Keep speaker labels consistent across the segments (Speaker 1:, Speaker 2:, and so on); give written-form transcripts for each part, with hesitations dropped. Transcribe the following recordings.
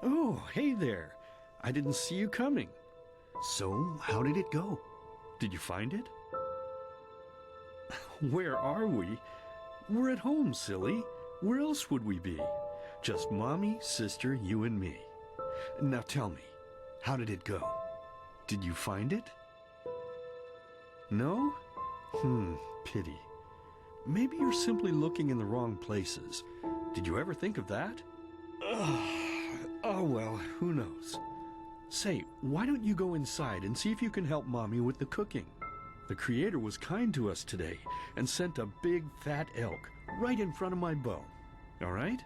Speaker 1: Oh, hey there. I didn't see you coming.
Speaker 2: So, how did it go?
Speaker 1: Did you find it? Where are we? We're at home, silly. Where else would we be? Just Mommy, sister, you and me. Now tell me, how did it go? Did you find it? No? Pity. Maybe you're simply looking in the wrong places. Did you ever think of that? Oh well, who knows? Say, why don't you go inside and see if you can help Mommy with the cooking? The Creator was kind to us today and sent a big fat elk right in front of my bow. All right?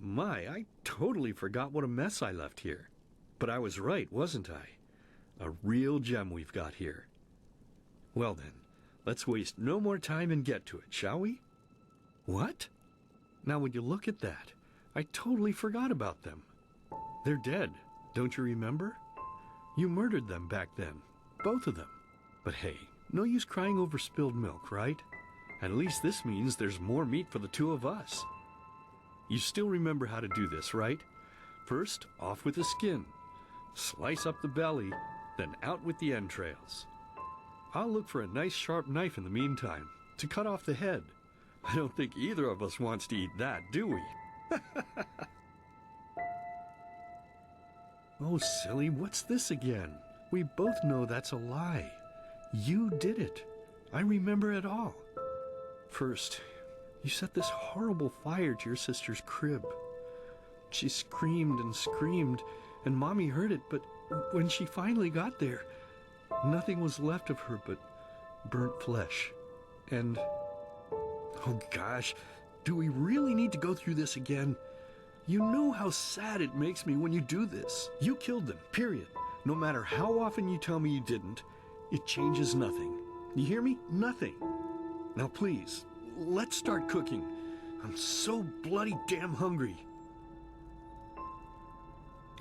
Speaker 1: My, I totally forgot what a mess I left here. But I was right, wasn't I? A real gem we've got here. Well then, let's waste no more time and get to it, shall we? What? Now when you look at that, I totally forgot about them. They're dead, don't you remember? You murdered them back then, both of them. But hey, no use crying over spilled milk, right? At least this means there's more meat for the two of us. You still remember how to do this, right? First, off with the skin. Slice up the belly, then out with the entrails. I'll look for a nice sharp knife in the meantime to cut off the head. I don't think either of us wants to eat that, do we? Oh, silly, what's this again? We both know that's a lie. You did it. I remember it all. First, you set this horrible fire to your sister's crib. She screamed and screamed, and Mommy heard it, but when she finally got there, nothing was left of her but burnt flesh. And, oh gosh, do we really need to go through this again? You know how sad it makes me when you do this. You killed them, period. No matter how often you tell me you didn't, it changes nothing. You hear me? Nothing. Now please, let's start cooking. I'm so bloody damn hungry.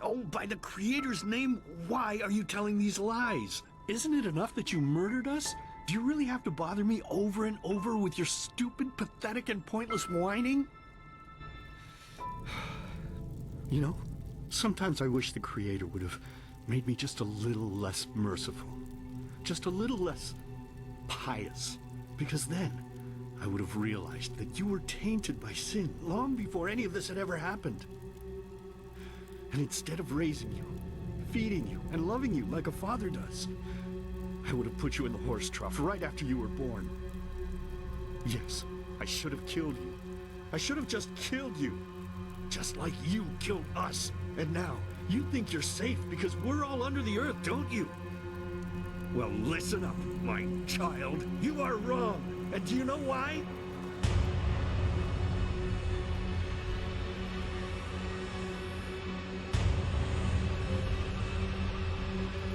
Speaker 1: Oh, by the Creator's name, why are you telling these lies? Isn't it enough that you murdered us? Do you really have to bother me over and over with your stupid, pathetic, and pointless whining? You know, sometimes I wish the Creator would have made me just a little less merciful. Just a little less pious. Because then I would have realized that you were tainted by sin long before any of this had ever happened. And instead of raising you, feeding you, and loving you like a father does, I would have put you in the horse trough right after you were born. Yes, I should have killed you. I should have just killed you. Just like you killed us. And now, you think you're safe because we're all under the earth, don't you? Well, listen up, my child. You are wrong. And do you know why?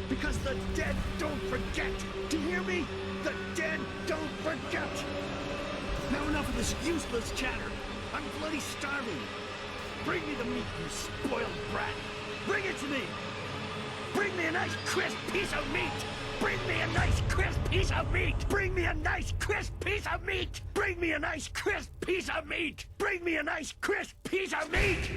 Speaker 1: Because the dead don't forget! Do you hear me? The dead don't forget! Now enough of this useless chatter! I'm bloody starving! Bring me the meat, you spoiled brat! Bring it to me! Bring me a nice crisp piece of meat! Bring me a nice crisp piece of meat! Bring me a nice crisp piece of meat! Bring me a nice crisp piece of meat! Bring me a nice crisp piece of meat!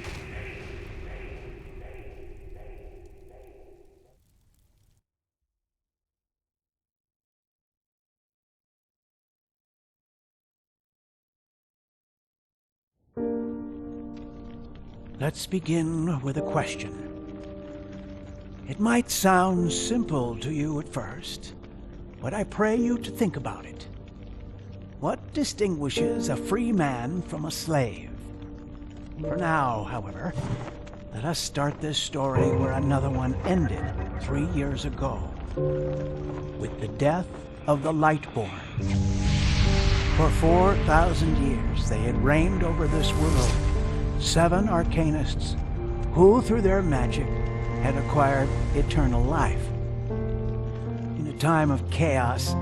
Speaker 3: Let's begin with a question. It might sound simple to you at first, but I pray you to think about it. What distinguishes a free man from a slave? For now, however, let us start this story where another one ended 3 years ago, with the death of the Lightborn. For 4,000 years they had reigned over this world, 7 arcanists who, through their magic, had acquired eternal life. In a time of chaos,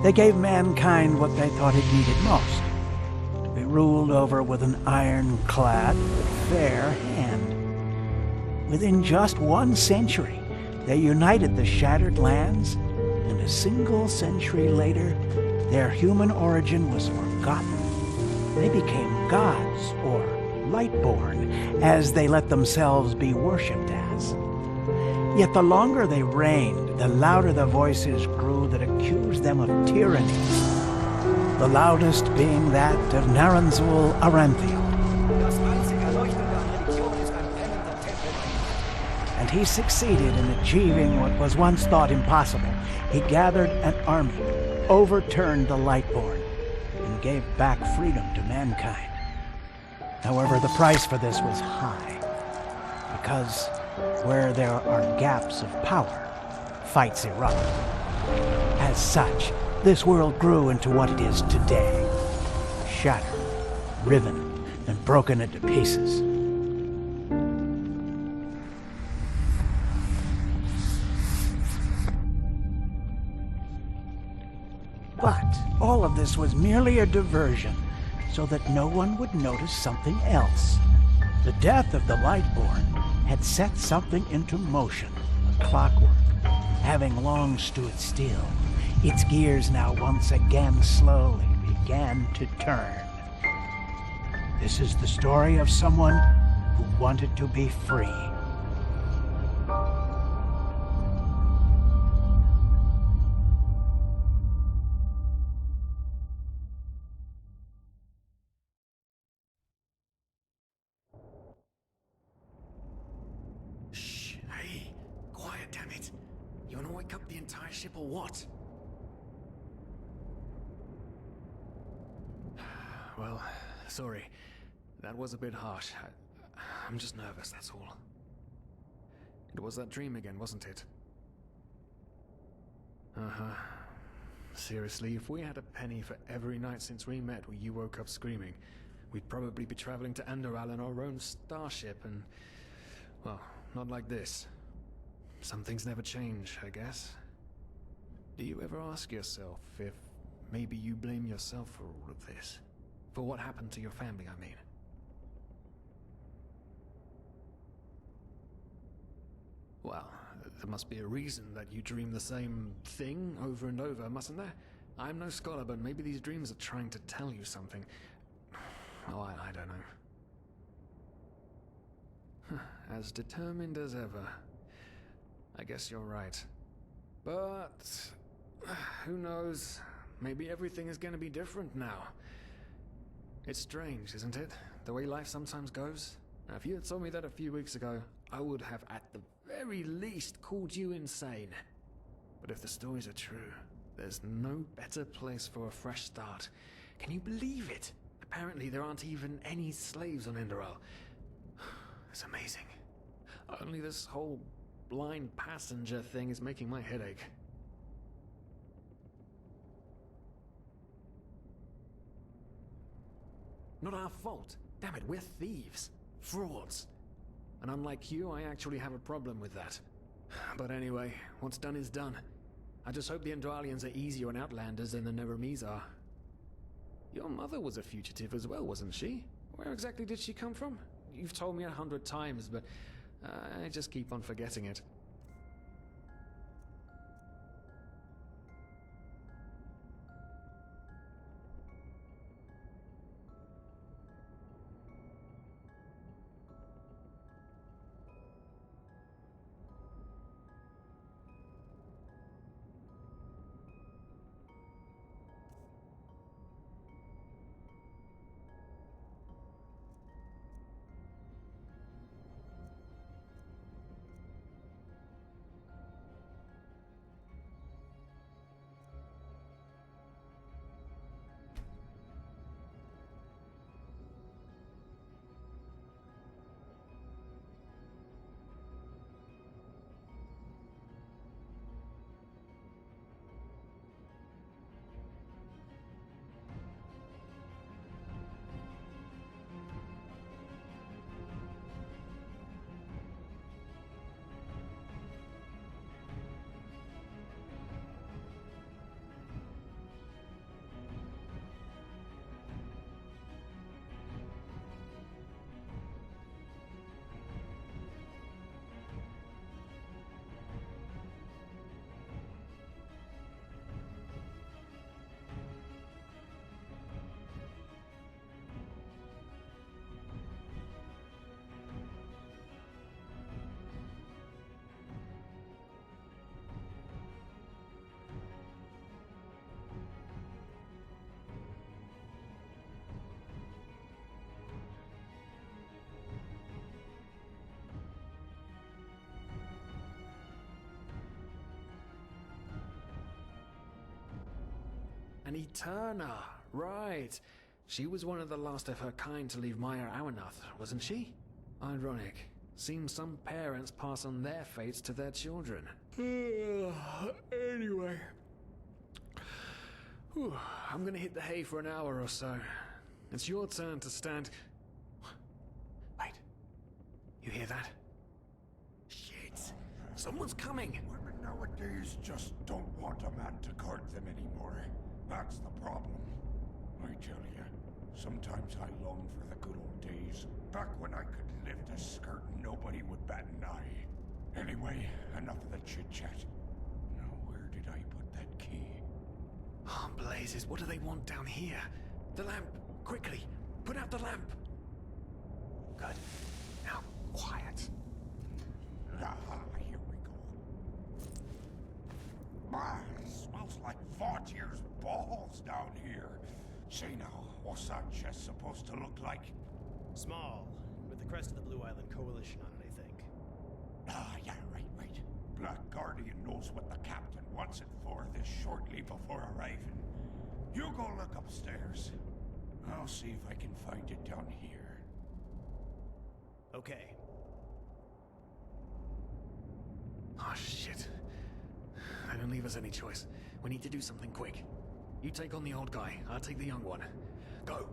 Speaker 3: they gave mankind what they thought it needed most, to be ruled over with an ironclad, fair hand. Within just 1 century, they united the shattered lands, and a single century later, their human origin was forgotten. They became gods, or Lightborn, as they let themselves be worshipped as. Yet the longer they reigned, the louder the voices grew that accused them of tyranny. The loudest being that of Naranzul Aranthiel. And he succeeded in achieving what was once thought impossible. He gathered an army, overturned the Lightborn, and gave back freedom to mankind. However, the price for this was high, because where there are gaps of power, fights erupt. As such, this world grew into what it is today, shattered, riven, and broken into pieces. But all of this was merely a diversion, so that no one would notice something else. The death of the Lightborn had set something into motion, a clockwork, having long stood still. Its gears now once again slowly began to turn. This is the story of someone who wanted to be free.
Speaker 2: Hey, quiet, damn it. You wanna wake up the entire ship or what? Well, sorry. That was a bit harsh. I'm just nervous, that's all. It was that dream again, wasn't it? Uh-huh. Seriously, if we had a penny for every night since we met where you woke up screaming, we'd probably be traveling to Enderal in our own starship and... well, not like this. Some things never change, I guess. Do you ever ask yourself if maybe you blame yourself for all of this? For what happened to your family, I mean? Well, there must be a reason that you dream the same thing over and over, mustn't there? I'm no scholar, but maybe these dreams are trying to tell you something. Oh, I don't know. As determined as ever. I guess you're right. But... who knows? Maybe everything is going to be different now. It's strange, isn't it? The way life sometimes goes. Now, if you had told me that a few weeks ago, I would have at the very least called you insane. But if the stories are true, there's no better place for a fresh start. Can you believe it? Apparently there aren't even any slaves on Enderal. It's amazing. Only this whole blind passenger thing is making my head ache. Not our fault. Damn it, we're thieves. Frauds. And unlike you, I actually have a problem with that. But anyway, what's done is done. I just hope the Endralians are easier on Outlanders than the Neramis are. Your mother was a fugitive as well, wasn't she? Where exactly did she come from? You've told me 100 times, but I just keep on forgetting it. An Eterna, right. She was one of the last of her kind to leave Maya Awanath, wasn't she? Ironic. Seems some parents pass on their fates to their children. Anyway. Whew, I'm gonna hit the hay for an hour or so. It's your turn to stand... Wait. You hear that? Shit. Someone's coming!
Speaker 4: Women nowadays just don't want a man to guard them anymore. That's the problem. I tell you, sometimes I long for the good old days, back when I could lift a skirt and nobody would bat an eye. Anyway, enough of the chit-chat. Now, where did I put that key?
Speaker 2: Oh, blazes, what do they want down here? The lamp! Quickly! Put out the lamp! Good. Now, quiet.
Speaker 4: Ah, here we go. My, it smells like Vaughtier's balls down here. Say now, what's that chest supposed to look like?
Speaker 5: Small, with the crest of the Blue Island Coalition on it, I think.
Speaker 4: Ah, yeah, right. Black Guardian knows what the captain wants it for this shortly before arriving. You go look upstairs. I'll see if I can find it down here.
Speaker 5: Okay.
Speaker 2: Oh, shit. They don't leave us any choice. We need to do something quick. You take on the old guy, I'll take the young one. Go!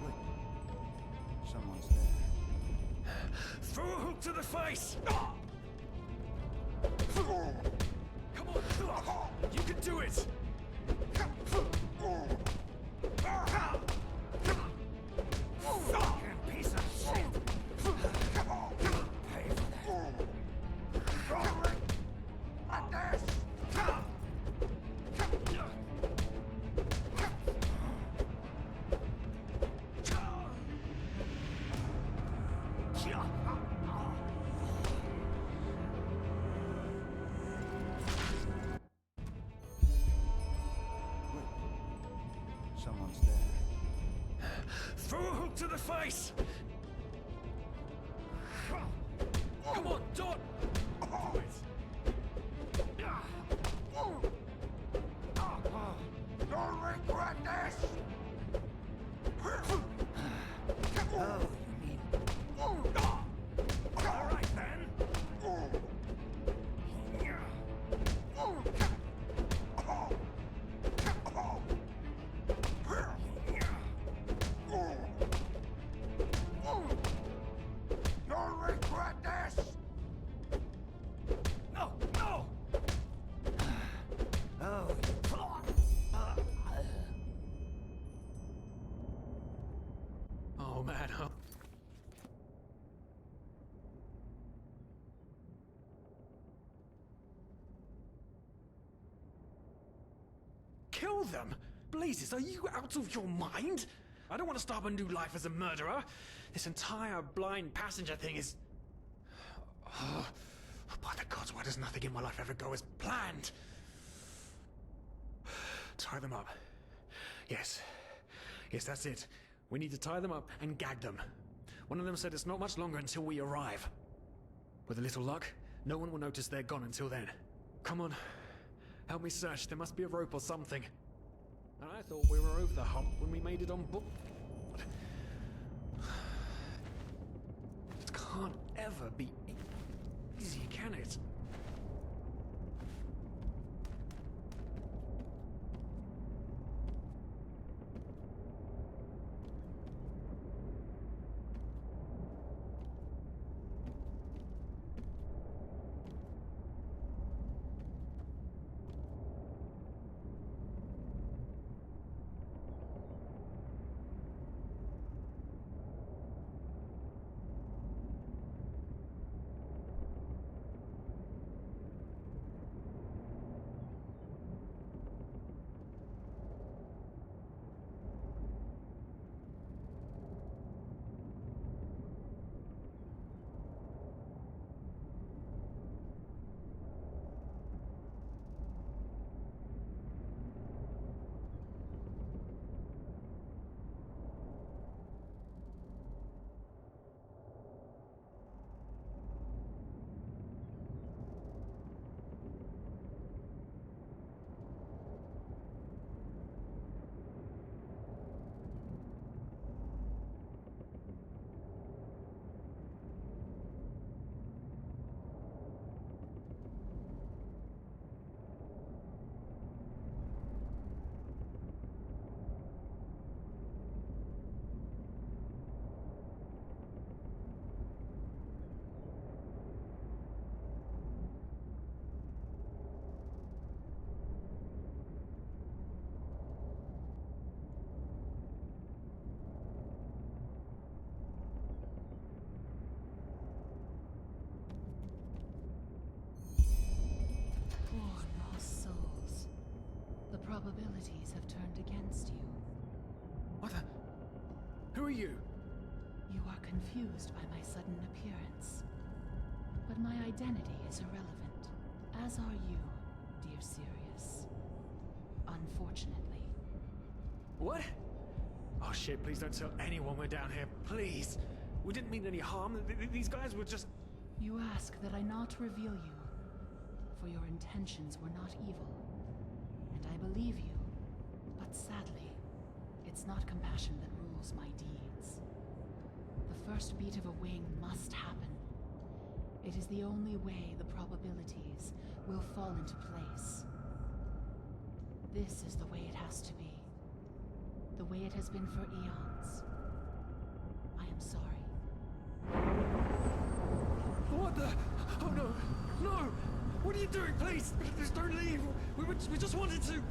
Speaker 4: Wait. Someone's there.
Speaker 2: Throw a hook to the face!
Speaker 4: Oh!
Speaker 2: Come on, you can do it!
Speaker 4: Fucking piece of shit! Come on! Pay for that! Alright! At this! Someone's there.
Speaker 2: Throw a hook to the face! Come on, Dot!
Speaker 4: You'll regret this! Oh, you mean... All right, then. You'll regret this!
Speaker 2: No, no!
Speaker 4: Oh,
Speaker 2: Oh, man, huh? Kill them? Blazes, are you out of your mind? I don't want to start a new life as a murderer. This entire blind passenger thing is... Oh, by the gods, why does nothing in my life ever go as planned? Tie them up. Yes. Yes, that's it. We need to tie them up and gag them. One of them said it's not much longer until we arrive. With a little luck, no one will notice they're gone until then. Come on. Help me search. There must be a rope or something. And I thought we were over the hump when we made it on book. It can't ever be easy, can it?
Speaker 6: probabilities have turned against you.
Speaker 2: What the? Who are you?
Speaker 6: You are confused by my sudden appearance. But my identity is irrelevant, as are you, dear Sirius. Unfortunately.
Speaker 2: What? Oh shit, please don't tell anyone we're down here, please. We didn't mean any harm. These guys were just...
Speaker 6: You ask that I not reveal you, for your intentions were not evil. And I believe you, but sadly, it's not compassion that rules my deeds. The first beat of a wing must happen. It is the only way the probabilities will fall into place. This is the way it has to be. The way it has been for eons. I am sorry.
Speaker 2: What the? Oh no! No! What are you doing? Please! Just don't leave! We just wanted to...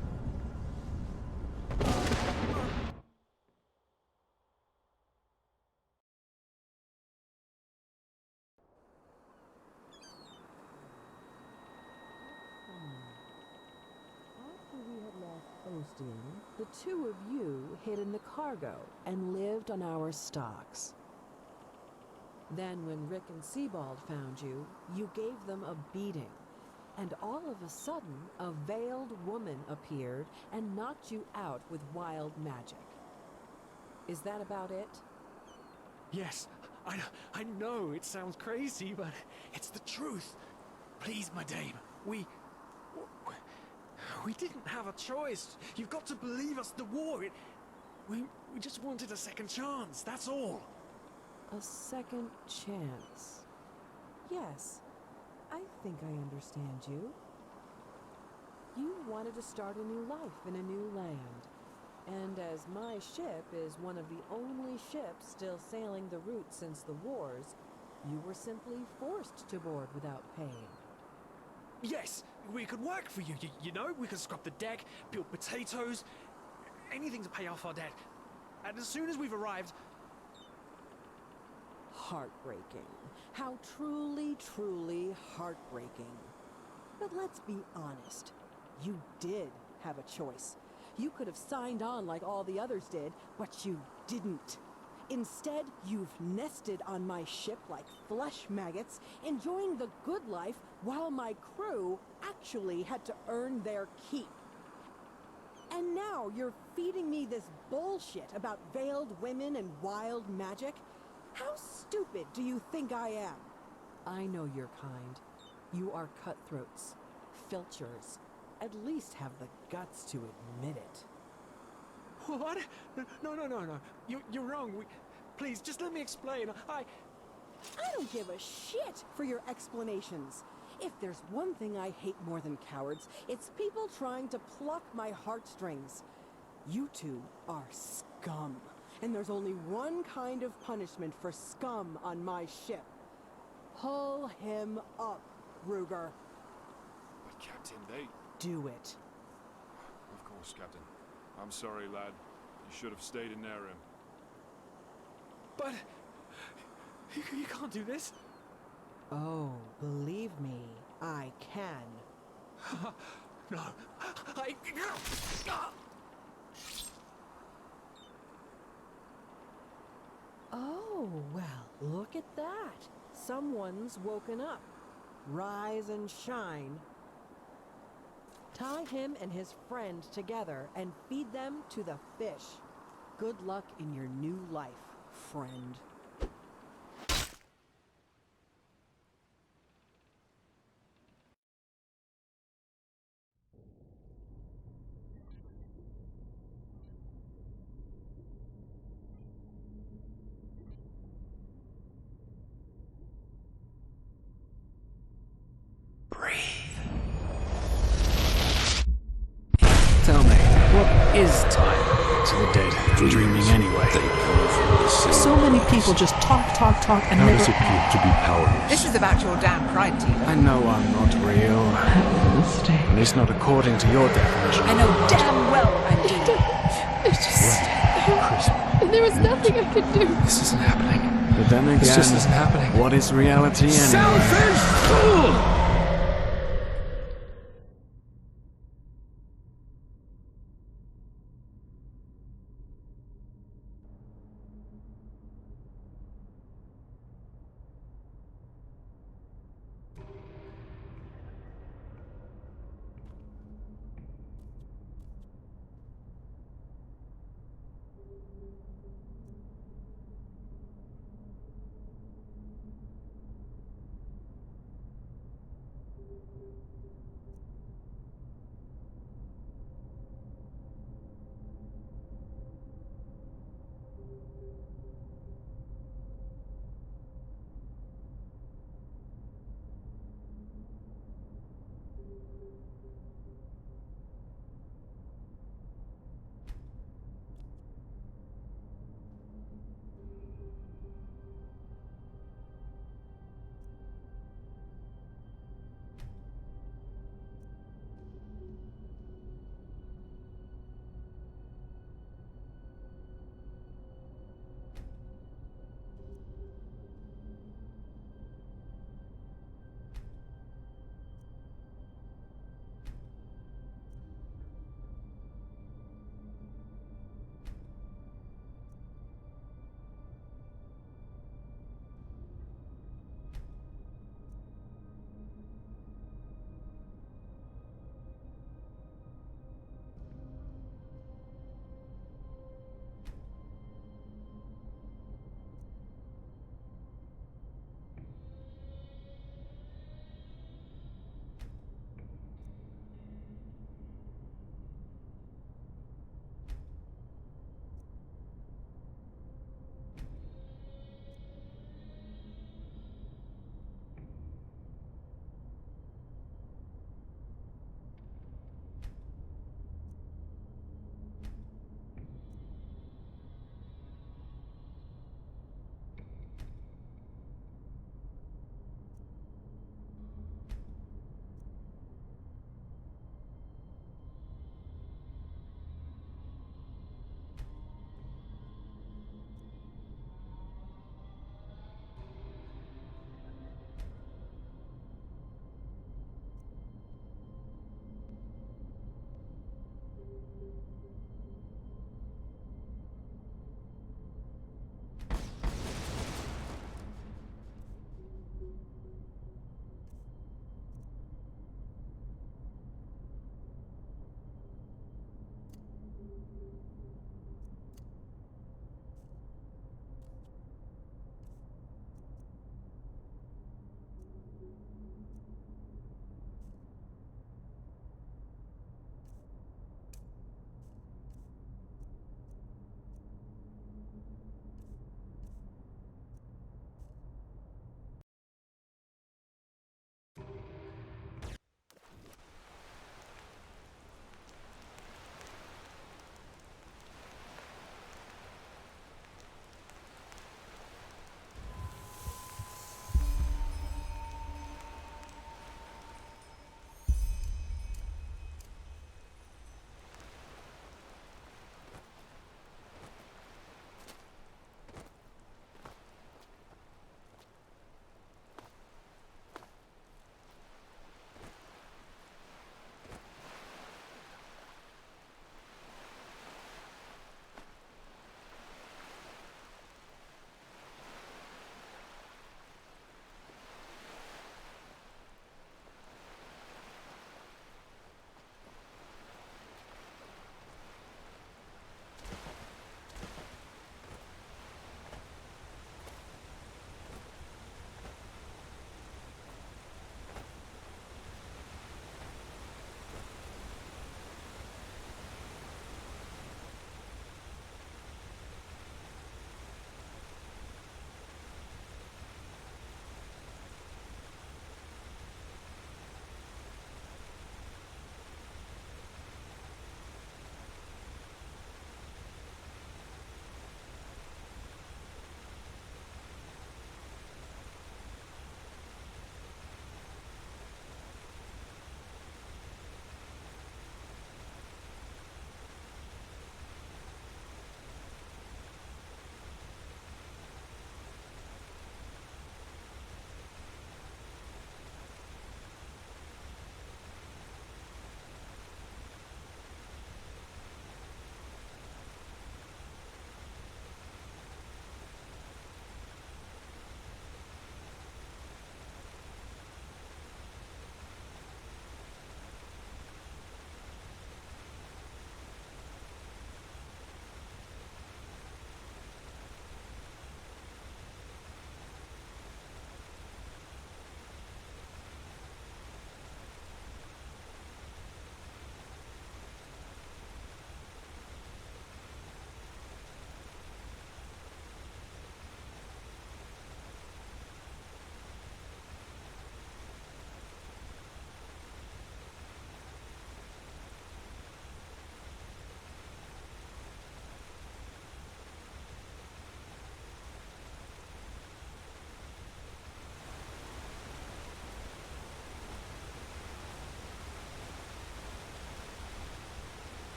Speaker 7: After we had left Ostian, the two of you hid in the cargo and lived on our stocks. Then when Rick and Sebald found you, you gave them a beating. And all of a sudden, a veiled woman appeared and knocked you out with wild magic. Is that about it?
Speaker 2: Yes, I know it sounds crazy, but it's the truth. Please, my dame, we didn't have a choice. You've got to believe us, the war, we just wanted a second chance, that's all.
Speaker 7: A second chance. Yes, I think I understand you. You wanted to start a new life in a new land. And as my ship is one of the only ships still sailing the route since the wars, you were simply forced to board without paying.
Speaker 2: Yes, we could work for you, you know? We could scrub the deck, peel potatoes, anything to pay off our debt. And as soon as we've arrived...
Speaker 7: Heartbreaking. How truly, truly heartbreaking. But let's be honest. You did have a choice. You could have signed on like all the others did, but you didn't. Instead, you've nested on my ship like flesh maggots, enjoying the good life while my crew actually had to earn their keep. And now you're feeding me this bullshit about veiled women and wild magic? How stupid do you think I am? I know your kind. You are cutthroats, filchers. At least have the guts to admit it.
Speaker 2: What? No. You're wrong. Please, just let me explain. I
Speaker 7: don't give a shit for your explanations. If there's one thing I hate more than cowards, it's people trying to pluck my heartstrings. You two are scum. And there's only one kind of punishment for scum on my ship. Pull him up, Ruger.
Speaker 8: But Captain, they...
Speaker 7: Do it.
Speaker 8: Of course, Captain. I'm sorry, lad. You should have stayed in Nerim.
Speaker 2: But... You can't do this.
Speaker 7: Oh, believe me, I can.
Speaker 2: No.
Speaker 7: Oh, well, look at that. Someone's woken up. Rise and shine. Tie him and his friend together and feed them to the fish. Good luck in your new life, friend.
Speaker 9: Tell me, what is time? To the dead, dreaming anyway.
Speaker 10: So many people just talk, and never...
Speaker 11: How does it feel to be powerless?
Speaker 10: This is about your damn pride, Tina.
Speaker 9: I know I'm not real. At least not according to your definition.
Speaker 10: I know damn well I'm doing.
Speaker 12: It's just... There was nothing I could do.
Speaker 9: This isn't happening. But then again,
Speaker 2: this just isn't happening.
Speaker 9: What is reality anyway?
Speaker 2: Selfish fool!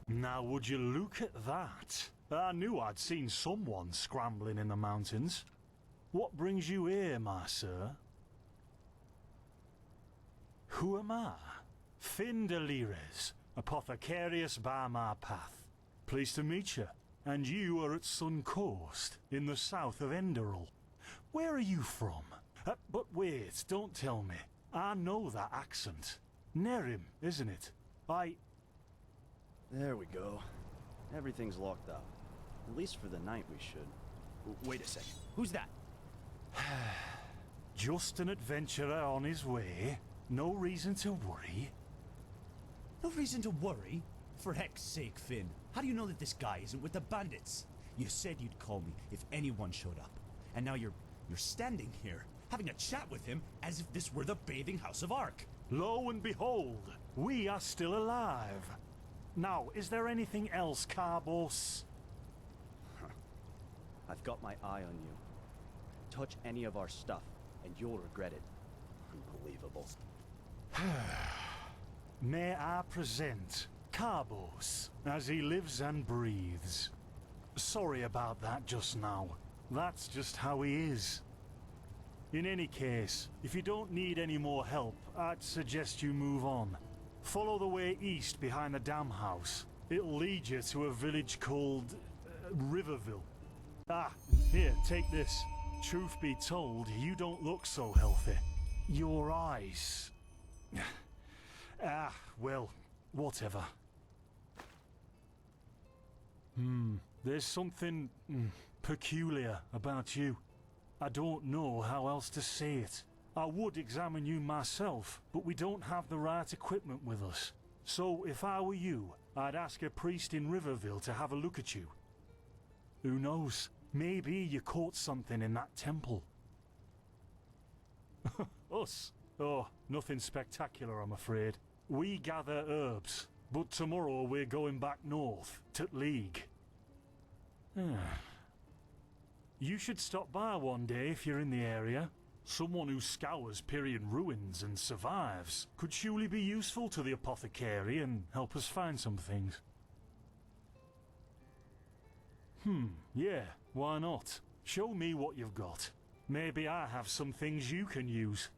Speaker 13: Now would you look at that? I knew I'd seen someone scrambling in the mountains. What brings you here, my sir? Who am I? Finn Delires, apothecarius by my path. Pleased to meet you. And you are at Sun Coast, in the south of Enderal. Where are you from? But wait, don't tell me. I know that accent. Nerim, isn't it?
Speaker 14: There we go. Everything's locked up. At least for the night we should. Wait a second. Who's that?
Speaker 13: Just an adventurer on his way. No reason to worry.
Speaker 15: No reason to worry? For heck's sake, Finn. How do you know that this guy isn't with the bandits? You said you'd call me if anyone showed up. And now you're standing here, having a chat with him as if this were the bathing house of Ark.
Speaker 13: Lo and behold, we are still alive. Now, is there anything else, Carbos?
Speaker 14: I've got my eye on you. Touch any of our stuff, and you'll regret it. Unbelievable.
Speaker 13: May I present Carbos, as he lives and breathes. Sorry about that just now. That's just how he is. In any case, if you don't need any more help, I'd suggest you move on. Follow the way east behind the dam house. It'll lead you to a village called Riverville. Ah, here, take this. Truth be told, you don't look so healthy. Your eyes... well, whatever. There's something peculiar about you. I don't know how else to say it. I would examine you myself, but we don't have the right equipment with us. So if I were you, I'd ask a priest in Riverville to have a look at you. Who knows? Maybe you caught something in that temple. Us? Oh, nothing spectacular, I'm afraid. We gather herbs, but tomorrow we're going back north, to League. You should stop by one day if you're in the area. Someone who scours Pyrian ruins and survives could surely be useful to the apothecary and help us find some things. Yeah, why not? Show me what you've got. Maybe I have some things you can use.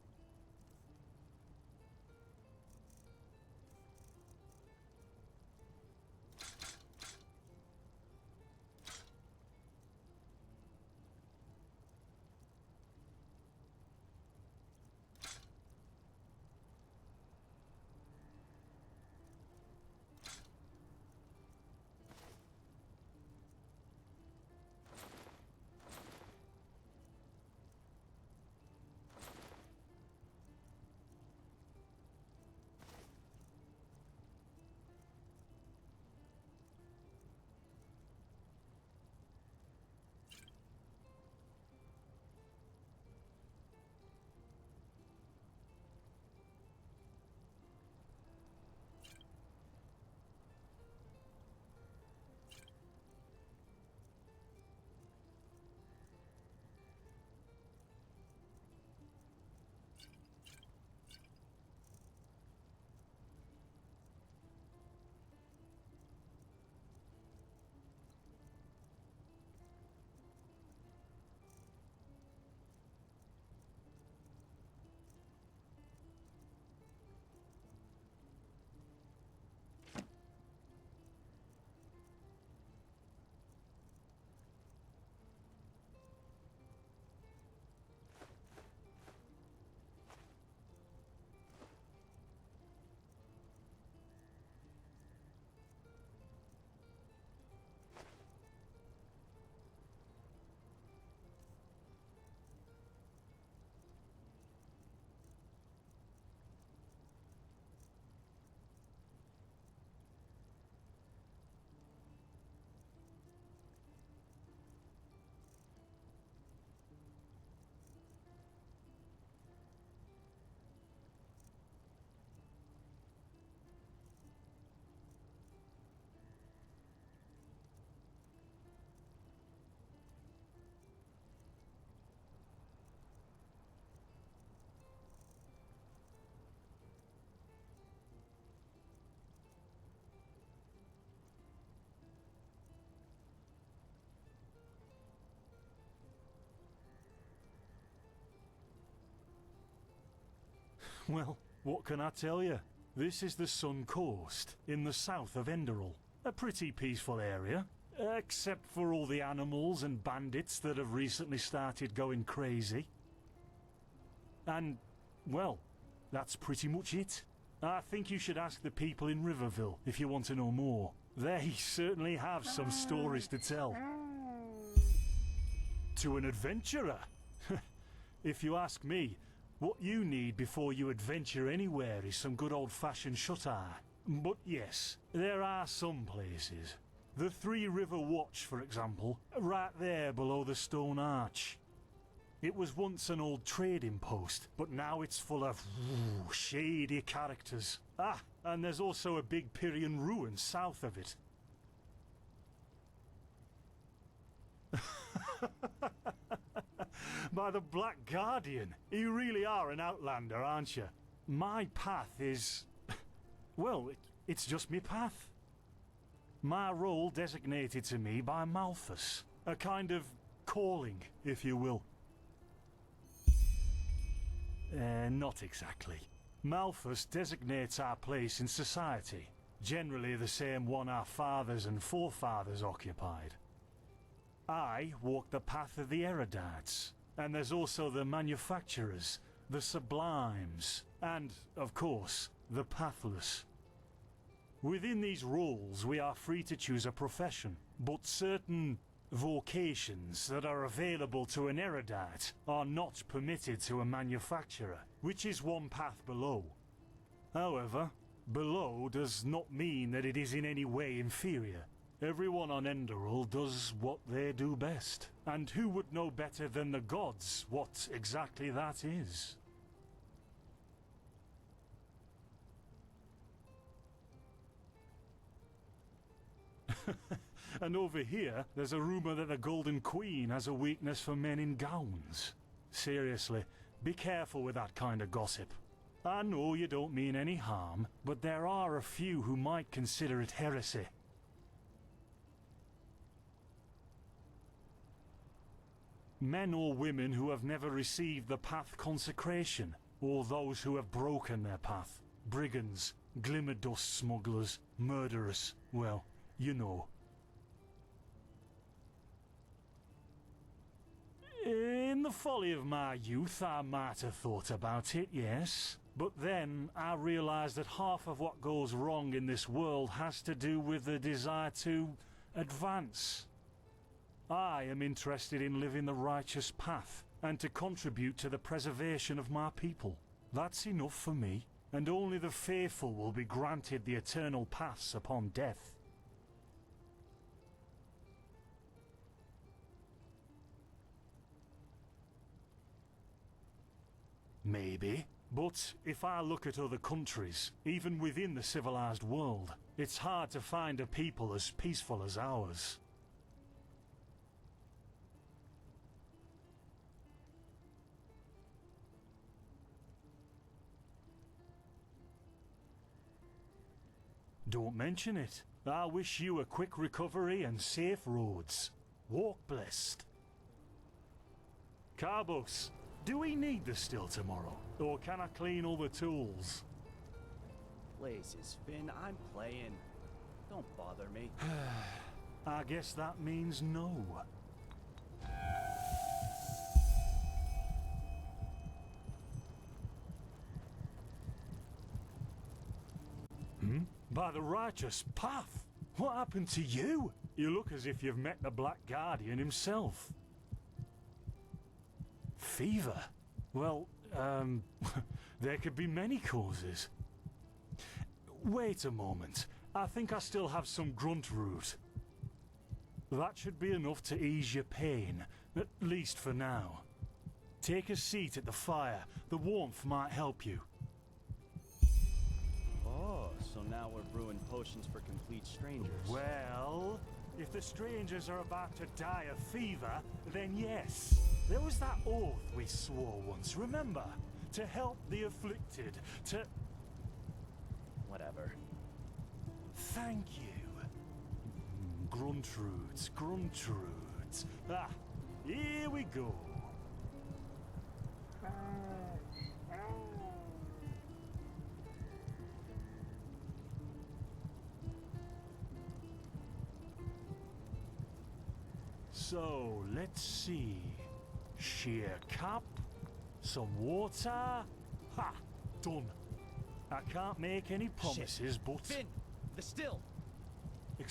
Speaker 13: Well, what can I tell you? This is the Sun Coast, in the south of Enderal. A pretty peaceful area, except for all the animals and bandits that have recently started going crazy. And, well, that's pretty much it. I think you should ask the people in Riverville if you want to know more. They certainly have some stories to tell. To an adventurer? If you ask me, what you need before you adventure anywhere is some good old-fashioned shut-eye. But yes, there are some places. The Three River Watch, for example, right there below the stone arch. It was once an old trading post, but now it's full of shady characters. Ah, and there's also a big Pyrian ruin south of it. By the Black Guardian, you really are an outlander, aren't you? My path is... well, it's just me path. My role designated to me by Malthus. A kind of calling, if you will. Not exactly. Malthus designates our place in society, generally the same one our fathers and forefathers occupied. I walk the path of the erudites, and there's also the manufacturers, the sublimes, and, of course, the pathless. Within these roles, we are free to choose a profession, but certain vocations that are available to an erudite are not permitted to a manufacturer, which is one path below. However, below does not mean that it is in any way inferior. Everyone on Enderal does what they do best, and who would know better than the gods what exactly that is? And over here, there's a rumor that the Golden Queen has a weakness for men in gowns. Seriously, be careful with that kind of gossip. I know you don't mean any harm, but there are a few who might consider it heresy. Men or women who have never received the path consecration, or those who have broken their path. Brigands, glimmer dust smugglers, murderers, well, you know. In the folly of my youth, I might have thought about it, yes. But then I realized that half of what goes wrong in this world has to do with the desire to advance. I am interested in living the righteous path, and to contribute to the preservation of my people. That's enough for me, and only the faithful will be granted the eternal paths upon death. Maybe. But if I look at other countries, even within the civilized world, it's hard to find a people as peaceful as ours. Don't mention it. I wish you a quick recovery and safe roads. Walk blessed. Carbos, do we need the still tomorrow? Or can I clean all the tools?
Speaker 14: Places, Finn, I'm playing. Don't bother me.
Speaker 13: I guess that means no. By the righteous path? What happened to you? You look as if you've met the Black Guardian himself. Fever? Well, there could be many causes. Wait a moment. I think I still have some grunt root. That should be enough to ease your pain, at least for now. Take a seat at the fire. The warmth might help you.
Speaker 14: Oh, so now we're brewing potions for complete strangers.
Speaker 13: Well, if the strangers are about to die of fever, then yes. There was that oath we swore once, remember? To help the afflicted, to...
Speaker 14: Whatever.
Speaker 13: Thank you. Gruntroots, Gruntroots. Ah, here we go. So, let's see. Sheer cap, some water. Ha! Done. I can't make any promises, but...
Speaker 14: Finn! The still!
Speaker 13: Do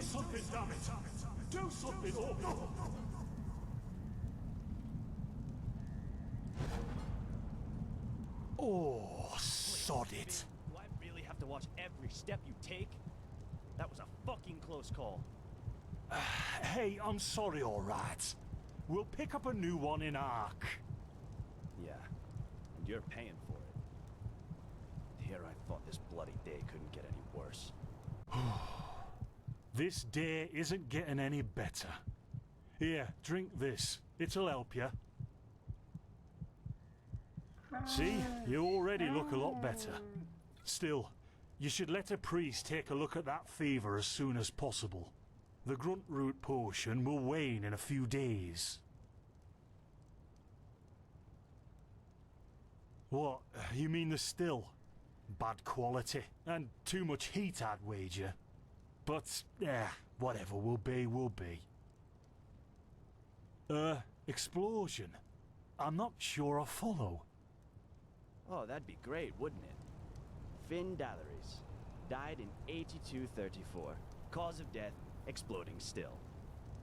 Speaker 13: something, damn it! Do something! Oh, no! Oh, sod it!
Speaker 14: Do I really have to watch every step you take? That was a fucking close call.
Speaker 13: Hey, I'm sorry, alright. We'll pick up a new one in Ark.
Speaker 14: Yeah, and you're paying for it. Here I thought this bloody day couldn't get any worse.
Speaker 13: This day isn't getting any better. Here, drink this. It'll help you. See, you already look a lot better. Still, you should let a priest take a look at that fever as soon as possible. The grunt root potion will wane in a few days. What? You mean the still? Bad quality, and too much heat, I'd wager. But, whatever will be, will be. Explosion? I'm not sure I follow.
Speaker 14: Oh, that'd be great, wouldn't it? Finn Dalleries. Died in 8234. Cause of death, exploding still.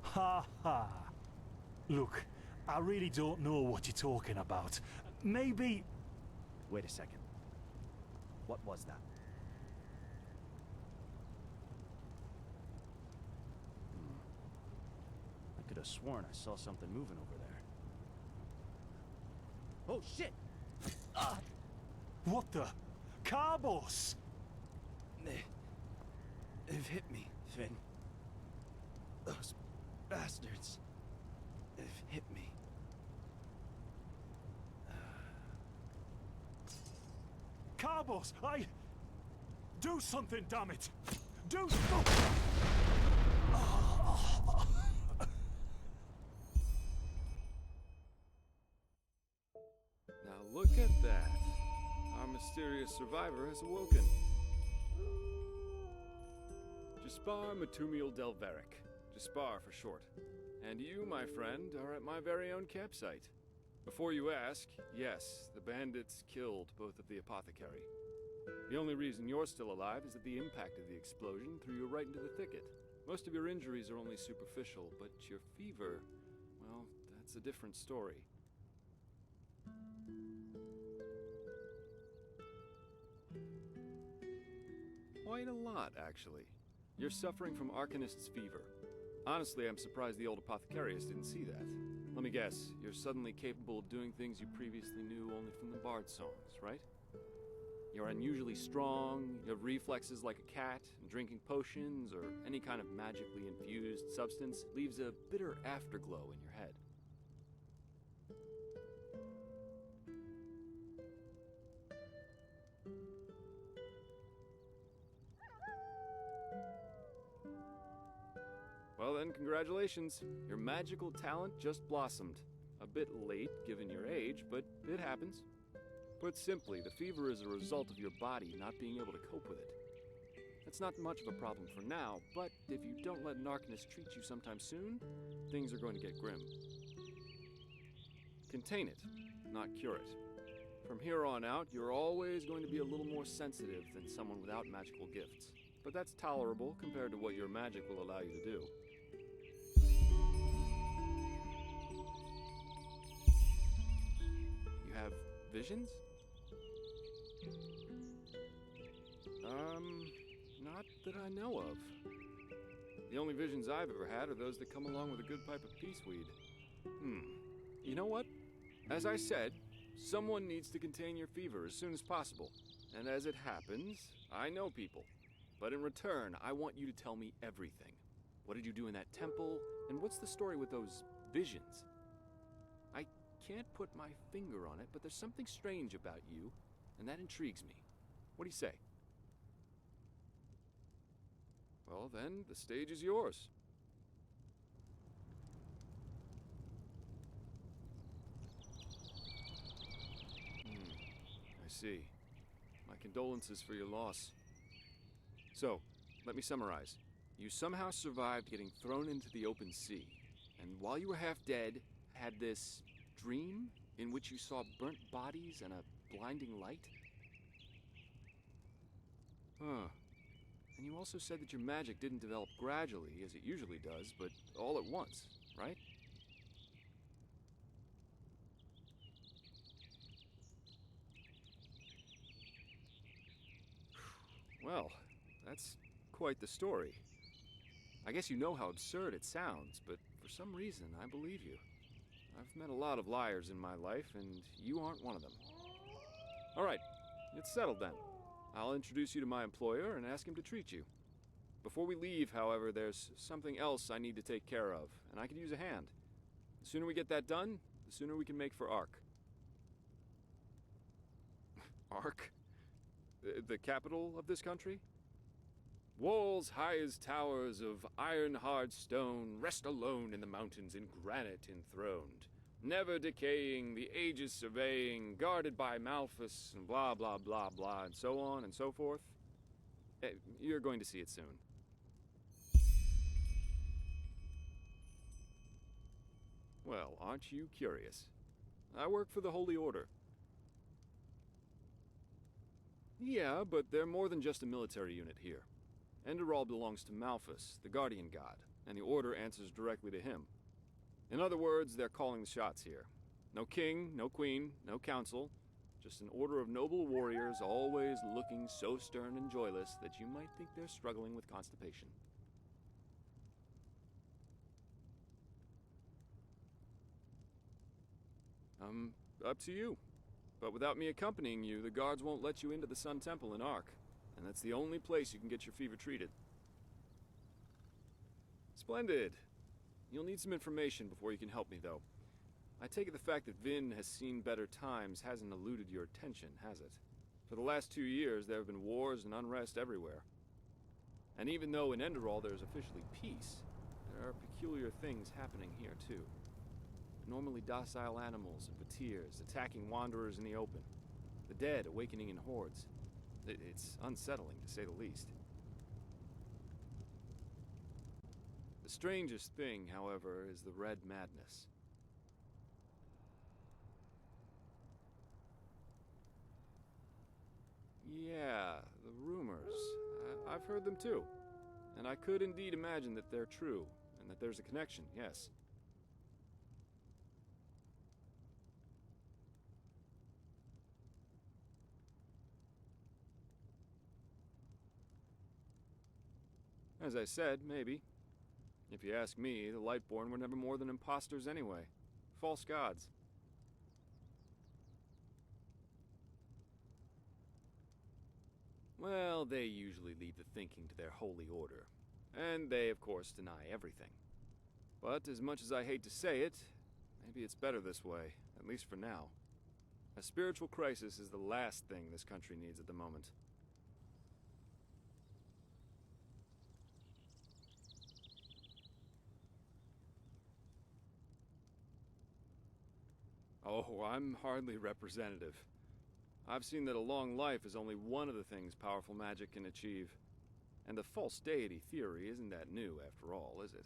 Speaker 13: Ha ha. Look, I really don't know what you're talking about. Maybe...
Speaker 14: Wait a second. What was that? I could have sworn I saw something moving over there. Oh shit!
Speaker 13: What the? Carbos!
Speaker 14: They've hit me, Finn. Those bastards. They've hit me.
Speaker 13: Carbos, do something, damn it! Do something!
Speaker 8: Now look at that. Our mysterious survivor has awoken. Jaspar Matumiel Delveric. Jaspar for short. And you, my friend, are at my very own campsite. Before you ask, yes, the bandits killed both of the apothecary. The only reason you're still alive is that the impact of the explosion threw you right into the thicket. Most of your injuries are only superficial, but your fever, well, that's a different story. Quite a lot, actually. You're suffering from Arcanist's fever. Honestly, I'm surprised the old apothecarius didn't see that. Let me guess, you're suddenly capable of doing things you previously knew only from the bard songs, right? You're unusually strong, you have reflexes like a cat, and drinking potions or any kind of magically infused substance leaves a bitter afterglow in your head. Well then, congratulations. Your magical talent just blossomed. A bit late, given your age, but it happens. Put simply, the fever is a result of your body not being able to cope with it. That's not much of a problem for now, but if you don't let Narcanist treat you sometime soon, things are going to get grim. Contain it, not cure it. From here on out, you're always going to be a little more sensitive than someone without magical gifts. But that's tolerable compared to what your magic will allow you to do. You have visions? Not that I know of. The only visions I've ever had are those that come along with a good pipe of peaceweed. You know what? As I said, someone needs to contain your fever as soon as possible. And as it happens, I know people. But in return, I want you to tell me everything. What did you do in that temple? And what's the story with those visions? I can't put my finger on it, but there's something strange about you, and that intrigues me. What do you say? Well then, the stage is yours. I see. My condolences for your loss. So, let me summarize. You somehow survived getting thrown into the open sea, and while you were half dead, had this dream in which you saw burnt bodies and a blinding light? Huh. And you also said that your magic didn't develop gradually, as it usually does, but all at once, right? Well, that's quite the story. I guess you know how absurd it sounds, but for some reason, I believe you. I've met a lot of liars in my life, and you aren't one of them. All right, it's settled then. I'll introduce you to my employer and ask him to treat you. Before we leave, however, there's something else I need to take care of, and I could use a hand. The sooner we get that done, the sooner we can make for Ark. Ark? The capital of this country? Walls high as towers of iron-hard stone rest alone in the mountains in granite enthroned, never decaying, the ages surveying, guarded by Malphus, and blah, blah, blah, blah, and so on and so forth. You're going to see it soon. Well, aren't you curious? I work for the Holy Order. Yeah, but they're more than just a military unit here. Enderal belongs to Malphus, the guardian god, and the Order answers directly to him. In other words, they're calling the shots here. No king, no queen, no council, just an order of noble warriors always looking so stern and joyless that you might think they're struggling with constipation. Up to you. But without me accompanying you, the guards won't let you into the Sun Temple in Ark, and that's the only place you can get your fever treated. Splendid. You'll need some information before you can help me, though. I take it the fact that Vin has seen better times hasn't eluded your attention, has it? For the last 2 years, there have been wars and unrest everywhere. And even though in Enderal there's officially peace, there are peculiar things happening here, too. Normally docile animals and fakirs attacking wanderers in the open. The dead awakening in hordes. It's unsettling, to say the least. The strangest thing, however, is the Red Madness. Yeah, the rumors. I've heard them too. And I could indeed imagine that they're true, and that there's a connection, yes. As I said, maybe. If you ask me, the Lightborn were never more than imposters anyway. False gods. Well, they usually leave the thinking to their holy order. And they, of course, deny everything. But as much as I hate to say it, maybe it's better this way, at least for now. A spiritual crisis is the last thing this country needs at the moment. Oh, I'm hardly representative. I've seen that a long life is only one of the things powerful magic can achieve. And the false deity theory isn't that new, after all, is it?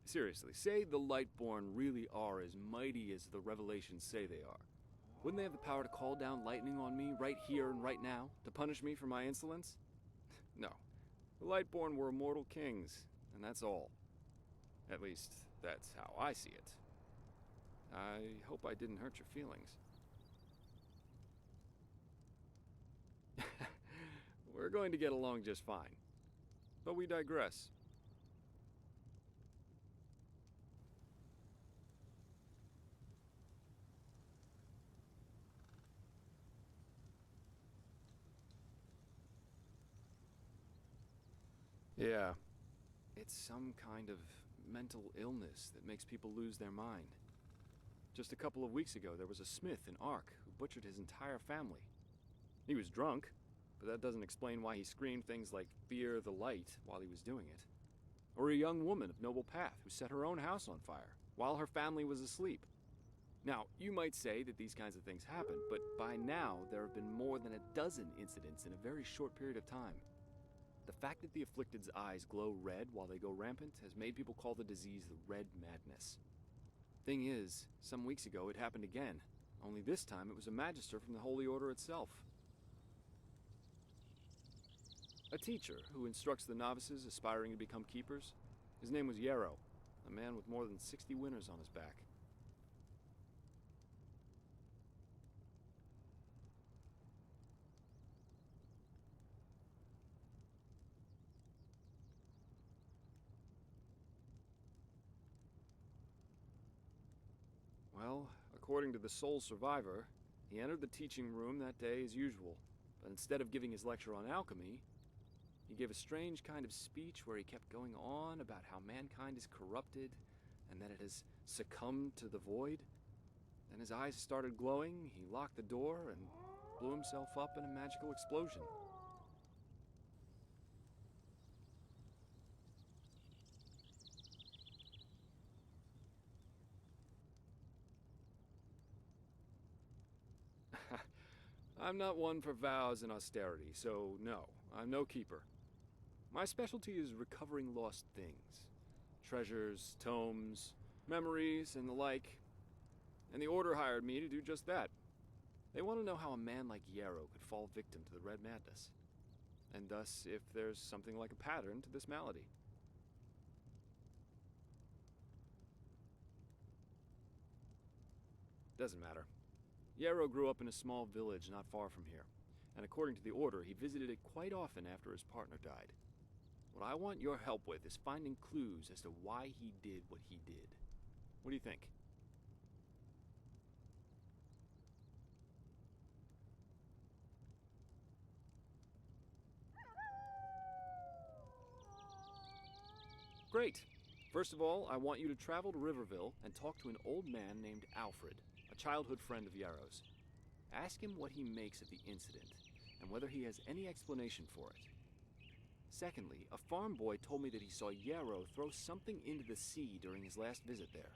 Speaker 8: Seriously, say the Lightborn really are as mighty as the revelations say they are. Wouldn't they have the power to call down lightning on me right here and right now, to punish me for my insolence? No. The Lightborn were immortal kings, and that's all. At least, that's how I see it. I hope I didn't hurt your feelings. We're going to get along just fine. But we digress. Yeah. It's some kind of mental illness that makes people lose their mind. Just a couple of weeks ago, there was a smith in Ark who butchered his entire family. He was drunk, but that doesn't explain why he screamed things like "Fear the light" while he was doing it. Or a young woman of noble path who set her own house on fire while her family was asleep. Now, you might say that these kinds of things happen, but by now there have been more than a dozen incidents in a very short period of time. The fact that the afflicted's eyes glow red while they go rampant has made people call the disease the Red Madness. Thing is, some weeks ago it happened again, only this time it was a magister from the Holy Order itself. A teacher who instructs the novices aspiring to become keepers. His name was Yarrow, a man with more than 60 winners on his back. Well, according to the sole survivor, he entered the teaching room that day as usual, but instead of giving his lecture on alchemy, he gave a strange kind of speech where he kept going on about how mankind is corrupted and that it has succumbed to the void. Then his eyes started glowing, he locked the door, and blew himself up in a magical explosion. I'm not one for vows and austerity, so no, I'm no keeper. My specialty is recovering lost things. Treasures, tomes, memories, and the like. And the Order hired me to do just that. They want to know how a man like Yarrow could fall victim to the Red Madness. And thus, if there's something like a pattern to this malady. Doesn't matter. Yarrow grew up in a small village not far from here, and according to the Order, he visited it quite often after his partner died. What I want your help with is finding clues as to why he did what he did. What do you think? Great! First of all, I want you to travel to Riverville and talk to an old man named Alfred, a childhood friend of Yarrow's. Ask him what he makes of the incident, and whether he has any explanation for it. Secondly, a farm boy told me that he saw Yarrow throw something into the sea during his last visit there.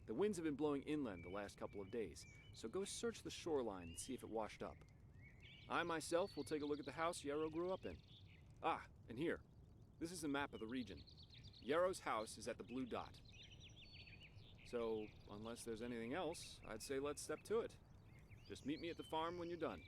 Speaker 8: The winds have been blowing inland the last couple of days, so go search the shoreline and see if it washed up. I myself will take a look at the house Yarrow grew up in. Ah, and here. This is a map of the region. Yarrow's house is at the blue dot. So, unless there's anything else, I'd say let's step to it. Just meet me at the farm when you're done.